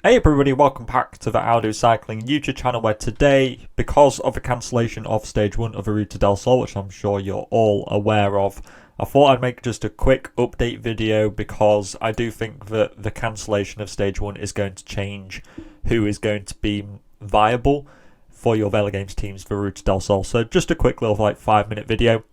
Hey everybody, welcome back to the Audio Cycling YouTube channel, where today, because of the cancellation of Stage 1 of the Ruta del Sol, which I'm sure you're all aware of, I thought I'd make just a quick update video because I do think that the cancellation of Stage 1 is going to change who is going to be viable for your Velogames teams for Ruta del Sol. So just a quick little 5-minute video.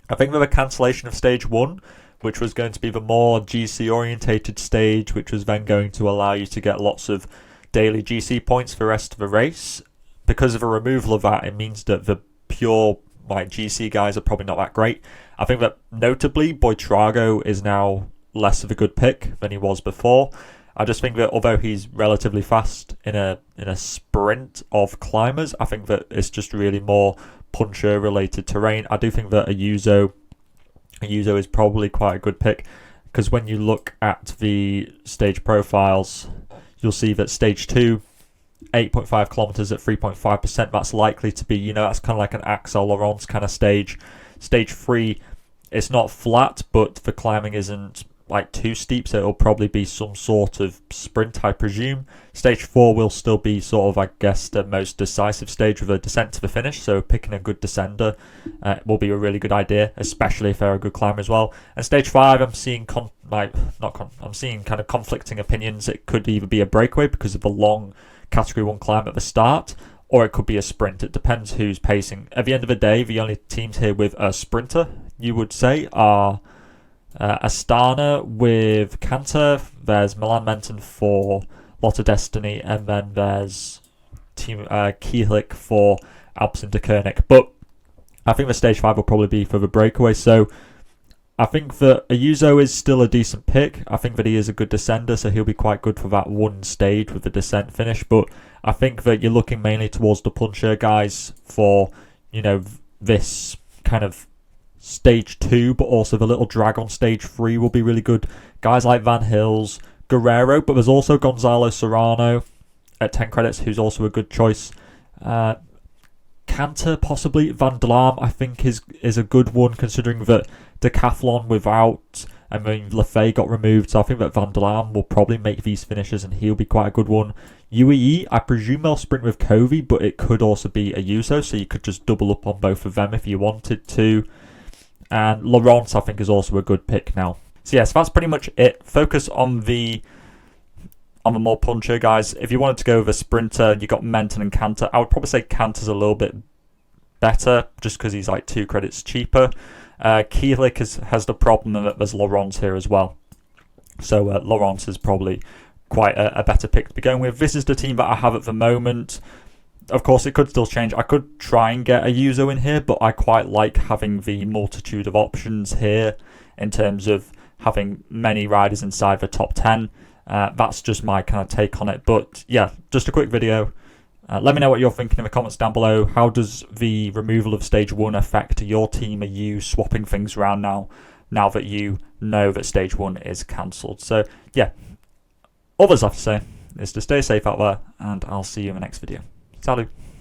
I think that the cancellation of Stage 1, which was going to be the more GC orientated stage, which was then going to allow you to get lots of daily GC points for the rest of the race. Because of the removal of that, it means that the pure GC guys are probably not that great. I think that notably Boitrago is now less of a good pick than he was before. I just think that although he's relatively fast in a sprint of climbers, I think that it's just really more puncher related terrain. I do think that Ayuso is probably quite a good pick, because when you look at the stage profiles, you'll see that stage 2, 8.5 kilometers at 3.5%, that's likely to be, that's kind of like an Axel Laurent kind of stage. Stage 3, it's not flat, but the climbing isn't too steep, so it'll probably be some sort of sprint, I presume. Stage 4 will still be sort of, the most decisive stage with a descent to the finish, so picking a good descender will be a really good idea, especially if they're a good climber as well. And stage 5, I'm seeing kind of conflicting opinions. It could either be a breakaway because of the long category 1 climb at the start, or it could be a sprint. It depends who's pacing. At the end of the day, the only teams here with a sprinter, you would say, are Astana with Cantor, there's Milan Menton for Lotto Destiny, and then there's Team Kielik for Alpecin de Koenig. But I think the stage 5 will probably be for the breakaway, so I think that Ayuso is still a decent pick. I think that he is a good descender, so he'll be quite good for that one stage with the descent finish. But I think that you're looking mainly towards the puncher guys for, this kind of stage 2, but also the little drag on stage 3 will be really good. Guys like Van Hills, Guerrero, but there's also Gonzalo Serrano at 10 credits, who's also a good choice. Cantor, possibly. Van der Laan, I think, is a good one, considering that Decathlon Lefay got removed, so I think that Van der Laan will probably make these finishes, and he'll be quite a good one. UAE, I presume they'll sprint with Covey, but it could also be Ayuso, so you could just double up on both of them if you wanted to. And Laurent, I think, is also a good pick now. So yes, that's pretty much it. Focus on the more puncher guys. If you wanted to go with a sprinter, you got Menton and Cantor. I would probably say Cantor's a little bit better, just because he's 2 credits cheaper. Kielik has the problem that there's Laurent here as well. So Laurent is probably quite a better pick to be going with. This is the team that I have at the moment. Of course, it could still change. I could try and get Ayuso in here, but I quite like having the multitude of options here in terms of having many riders inside the top 10. That's just my kind of take on it. But yeah, just a quick video. Let me know what you're thinking in the comments down below. How does the removal of stage 1 affect your team? Are you swapping things around now that you know that stage 1 is cancelled? So yeah, all there's left to say is to stay safe out there, and I'll see you in the next video. Salut.